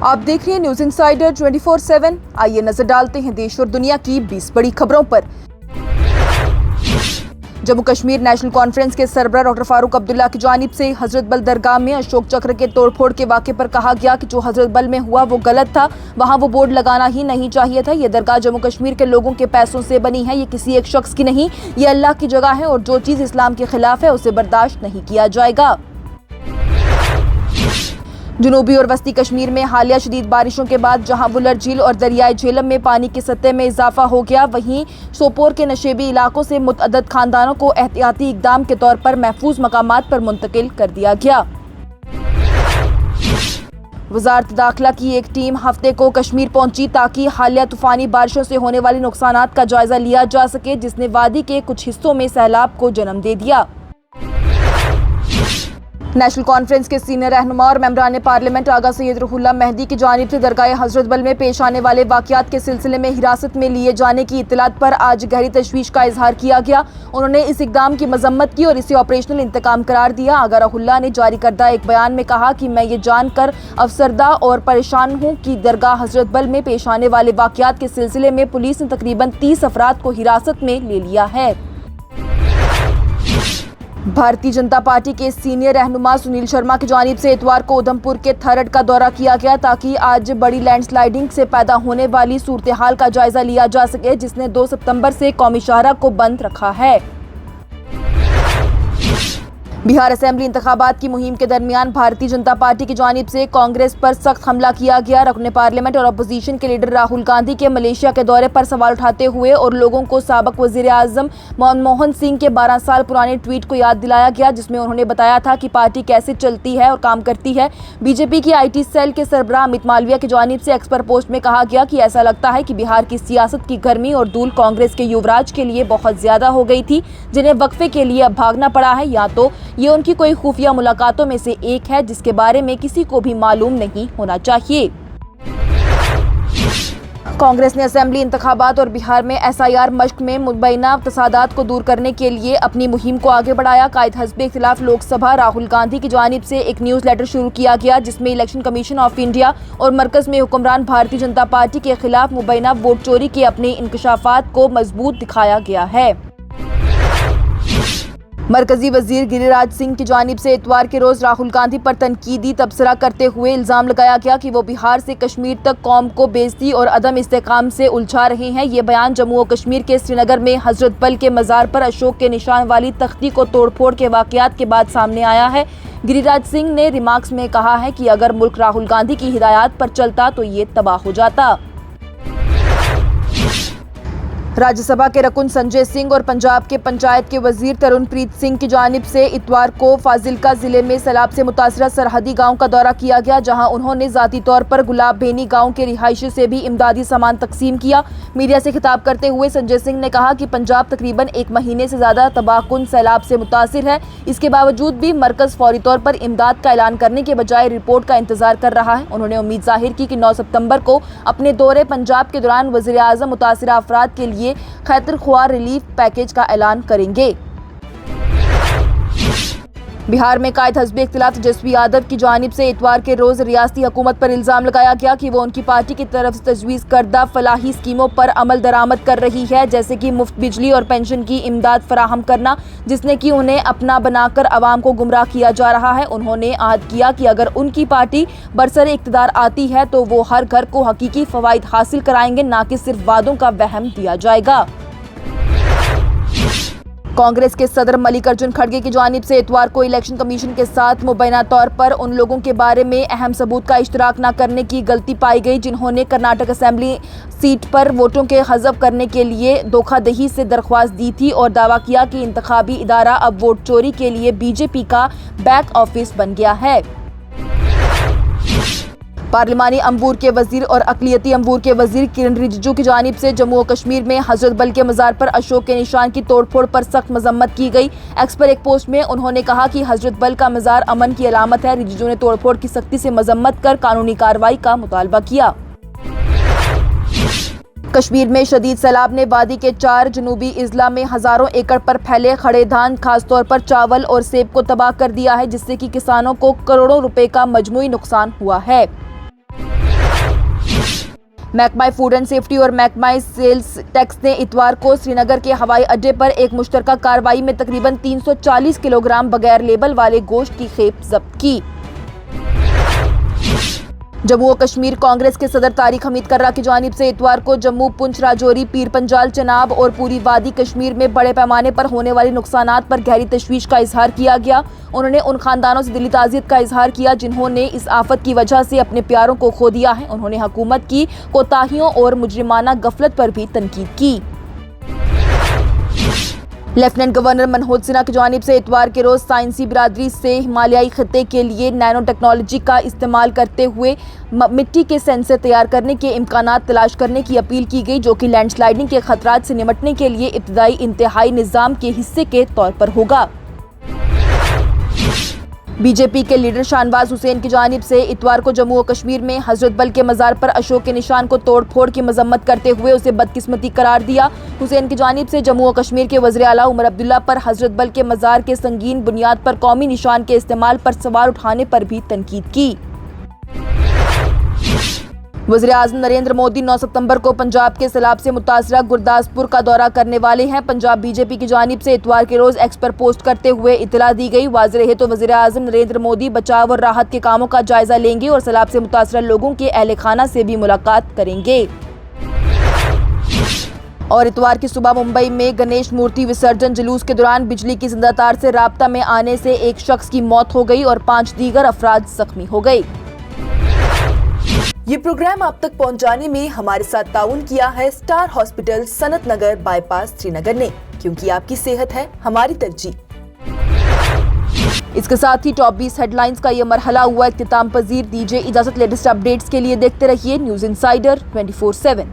आप देख रहे हैं न्यूज इंसाइडर 24/7। आइए नजर डालते हैं देश और दुनिया की 20 बड़ी खबरों पर। जम्मू कश्मीर नेशनल कॉन्फ्रेंस के सरबराह डॉक्टर फारूक अब्दुल्ला की जानिब से हजरत बल दरगाह में अशोक चक्र के तोड़फोड़ के वाक़े पर कहा गया कि जो हजरत बल में हुआ वो गलत था, वहां वो बोर्ड लगाना ही नहीं चाहिए था। ये दरगाह जम्मू कश्मीर के लोगों के पैसों से बनी है, ये किसी एक शख्स की नहीं, ये अल्लाह की जगह है और जो चीज़ इस्लाम के खिलाफ है उसे बर्दाश्त नहीं किया जाएगा। जनूबी और वस्ती कश्मीर में हालिया शदीद बारिशों के बाद जहां वुलर झील और दरियाए झेलम में पानी की सतह में इजाफा हो गया, वहीं सोपोर के नशेबी इलाकों से मुतअद्दिद खानदानों को एहतियाती इकदाम के तौर पर महफूज मकामात पर मुंतकिल कर दिया गया। वजारत दाखिला की एक टीम हफ्ते को कश्मीर पहुंची ताकि हालिया तूफानी बारिशों से होने वाले नुकसानात का जायजा लिया जा सके, जिसने वादी के कुछ हिस्सों में सैलाब को जन्म दे दिया। नेशनल कॉन्फ्रेंस के सीनियर रहनुमा और मेंबरान पार्लियामेंट आगा सैयद रुहुल्लाह मेहदी की जानिब से दरगाह हजरत बल में पेश आने वाले वाक़यात के सिलसिले में हिरासत में लिए जाने की इत्तलात पर आज गहरी तशवीश का इजहार किया गया। उन्होंने इस इकदाम की मजम्मत की और इसे ऑपरेशनल इंतकाम करार दिया। आगा रुहुल्लाह ने जारी करदा एक बयान में कहा कि मैं ये जानकर अफसरदा और परेशान हूँ कि दरगाह हजरत बल में पेश आने वाले वाक़यात के सिलसिले में पुलिस ने तकरीबन 30 अफराद को हिरासत में ले लिया है। भारतीय जनता पार्टी के सीनियर रहनुमा सुनील शर्मा की जानिब से इतवार को उधमपुर के थरड का दौरा किया गया ताकि आज बड़ी लैंडस्लाइडिंग से पैदा होने वाली सूरत हाल का जायजा लिया जा सके, जिसने 2 सितंबर से कौमी शाहराह को बंद रखा है। बिहार असेंबली इंतखाबात की मुहिम के दरमियान भारतीय जनता पार्टी की जानिब से कांग्रेस पर सख्त हमला किया गया। रुकने पार्लियामेंट और अपोजिशन के लीडर राहुल गांधी के मलेशिया के दौरे पर सवाल उठाते हुए और लोगों को साबिक वजीर आजम मनमोहन सिंह के 12 साल पुराने ट्वीट को याद दिलाया गया, जिसमें उन्होंने बताया था कि पार्टी कैसे चलती है और काम करती है। बीजेपी की IT सेल के सरबराह अमित मालविया की जानिब से एक्स पर पोस्ट में कहा गया कि ऐसा लगता है कि बिहार की सियासत की गर्मी और धूल कांग्रेस के युवराज के लिए बहुत ज्यादा हो गई थी, जिन्हें वक्फे के लिए अब भागना पड़ा है, या तो ये उनकी कोई खुफिया मुलाकातों में से एक है जिसके बारे में किसी को भी मालूम नहीं होना चाहिए। कांग्रेस ने असेंबली इंतखाबात और बिहार में SIR मश्क में मुबैना तसादात को दूर करने के लिए अपनी मुहिम को आगे बढ़ाया। कायद हस्बे इख्तिलाफ लोकसभा राहुल गांधी की जानिब से एक न्यूज़ लेटर शुरू किया गया, जिसमें इलेक्शन कमीशन ऑफ इंडिया और मरकज में हुक्मरान भारतीय जनता पार्टी के खिलाफ मुबैना वोट चोरी के अपने इंकशाफात को मजबूत दिखाया गया है। मरकजी वजीर गिरिराज सिंह की जानिब से इतवार के रोज राहुल गांधी पर तनकीदी तबसरा करते हुए इल्जाम लगाया गया कि वो बिहार से कश्मीर तक कौम को बेइज्जती और अदम इस्तेकाम से उलझा रहे हैं। ये बयान जम्मू और कश्मीर के श्रीनगर में हजरत बल के मज़ार पर अशोक के निशान वाली तख्ती को तोड़फोड़ के वाक़यात के बाद सामने आया है। गिरिराज सिंह ने रिमार्क्स में कहा है कि अगर मुल्क राहुल गांधी की हिदायत पर चलता तो ये तबाह हो जाता। राज्यसभा के रकुन संजय सिंह और पंजाब के पंचायत के वजीर तरुणप्रीत सिंह की जानिब से इतवार को फाजिलका जिले में सैलाब से मुतासरा सरहदी गांव का दौरा किया गया, जहां उन्होंने जाती तौर पर गुलाब बेनी गांव के रिहायशी से भी इमदादी सामान तकसीम किया। मीडिया से खिताब करते हुए संजय सिंह ने कहा कि पंजाब तकरीबन 1 महीने से ज्यादा तबाहकुन सैलाब से मुतासिर है। इसके बावजूद भी मरकज फौरी तौर पर इमदाद का ऐलान करने के बजाय रिपोर्ट का इंतजार कर रहा है। उन्होंने उम्मीद जाहिर की कि 9 सितंबर को अपने दौरे पंजाब के दौरान वजीर आजम मुतासरा अफराद के लिए खैतर ख्वार रिलीफ पैकेज का ऐलान करेंगे। बिहार में कायद हस्बे इख्तिलाफ तेजस्वी यादव की जानिब से इतवार के रोज रियासती हुकूमत पर इल्जाम लगाया गया कि वो उनकी पार्टी की तरफ से तजवीज़ करदा फलाही स्कीमों पर अमल दरामद कर रही है, जैसे कि मुफ्त बिजली और पेंशन की इमदाद फराहम करना, जिसने कि उन्हें अपना बनाकर अवाम को गुमराह किया जा रहा है। उन्होंने आहद किया कि अगर उनकी पार्टी बरसरे इख्तिदार आती है तो वो हर घर को हकीकी फवाइद हासिल कराएंगे, ना कि सिर्फ वादों का वहम दिया जाएगा। कांग्रेस के सदर मल्लिकार्जुन खड़गे की जानिब से इतवार को इलेक्शन कमीशन के साथ मुबैना तौर पर उन लोगों के बारे में अहम सबूत का इश्तराक न करने की गलती पाई गई, जिन्होंने कर्नाटक असेंबली सीट पर वोटों के हज़फ करने के लिए धोखाधड़ी से दरख्वास्त दी थी और दावा किया कि इंतखाबी इदारा अब वोट चोरी के लिए बीजेपी का बैक ऑफिस बन गया है। पार्लिमानी अमूर के वजीर और अक़लियती अमूर के वजीर किरण रिजिजू की जानिब से जम्मू और कश्मीर में हजरत बल के मज़ार पर अशोक के निशान की तोड़फोड़ पर सख्त मजम्मत की गई। एक्स पर एक पोस्ट में उन्होंने कहा कि हजरत बल का मज़ार अमन की अलामत है। रिजिजू ने तोड़फोड़ की सख्ती से मजम्मत कर कानूनी कार्रवाई का मुतालबा किया। कश्मीर में शदीद सैलाब ने वादी के 4 जनूबी इजला में हजारों एकड़ पर फैले खड़े धान, खासतौर पर चावल और सेब को तबाह कर दिया है, जिससे कि किसानों को करोड़ों रुपए का मजमूई नुकसान हुआ है। महकमा फूड एंड सेफ्टी और महकमा सेल्स टैक्स ने इतवार को श्रीनगर के हवाई अड्डे पर एक मुश्तरका कार्रवाई में तकरीबन 340 किलोग्राम बगैर लेबल वाले गोश्त की खेप जब्त की। जम्मू और कश्मीर कांग्रेस के सदर तारिक हमीद कर्रा की जानिब से इतवार को जम्मू, पुंछ, राजौरी, पीर पंजाल, चनाब और पूरी वादी कश्मीर में बड़े पैमाने पर होने वाले नुकसानात पर गहरी तशवीश का इजहार किया गया। उन्होंने उन खानदानों से दिली ताज़ियत का इजहार किया जिन्होंने इस आफत की वजह से अपने प्यारों को खो दिया है। उन्होंने हुकूमत की कोताहियों और मुजरिमाना गफलत पर भी तनकीद की। लेफ्टिनेंट गवर्नर मनोज सिन्हा की जानिब से इतवार के रोज साइंसी बिरादरी से हिमालयाई खित्ते के लिए नैनो टेक्नोलॉजी का इस्तेमाल करते हुए मिट्टी के सेंसर तैयार करने के इम्कानात तलाश करने की अपील की गई, जो कि लैंडस्लाइडिंग के खतरात से निपटने के लिए इब्तदाई इंतहाई निज़ाम के हिस्से के तौर पर होगा। बीजेपी के लीडर शाहनवाज हुसैन की जानिब से इतवार को जम्मू और कश्मीर में हजरत बल के मज़ार पर अशोक के निशान को तोड़ फोड़ की मजम्मत करते हुए उसे बदकिस्मती करार दिया। हुसैन की जानिब से जम्मू और कश्मीर के वज़ीर आला उमर अब्दुल्ला पर हजरत बल के मज़ार के संगीन बुनियाद पर कौमी निशान के इस्तेमाल पर सवाल उठाने पर भी तनकीद की। वज़ीर आज़म नरेंद्र मोदी 9 सितंबर को पंजाब के सैलाब से मुतासरा गुरदासपुर का दौरा करने वाले हैं। पंजाब बीजेपी की जानिब से इतवार के रोज एक्स पर पोस्ट करते हुए इतला दी गई। वाज़ेह रहे तो वज़ीर आज़म नरेंद्र मोदी बचाव और राहत के कामों का जायजा लेंगे और सैलाब से मुतासरा लोगों के अहले खाना से भी मुलाकात करेंगे। और इतवार की सुबह मुंबई में गणेश मूर्ति विसर्जन जुलूस के दौरान बिजली की जिंदा तार से राब्ता में आने से एक शख्स की मौत हो गई और 5 दीगर अफराद जख्मी हो गए। ये प्रोग्राम आप तक पहुंचाने में हमारे साथ ताउन किया है स्टार हॉस्पिटल सनत नगर बाईपास श्रीनगर ने, क्योंकि आपकी सेहत है हमारी तरजीह। इसके साथ ही टॉप 20 हेडलाइंस का ये मरहला हुआ इख्तिताम पजीर। दीजिए इजाजत। लेटेस्ट अपडेट्स के लिए देखते रहिए न्यूज़ इंसाइडर 24/7।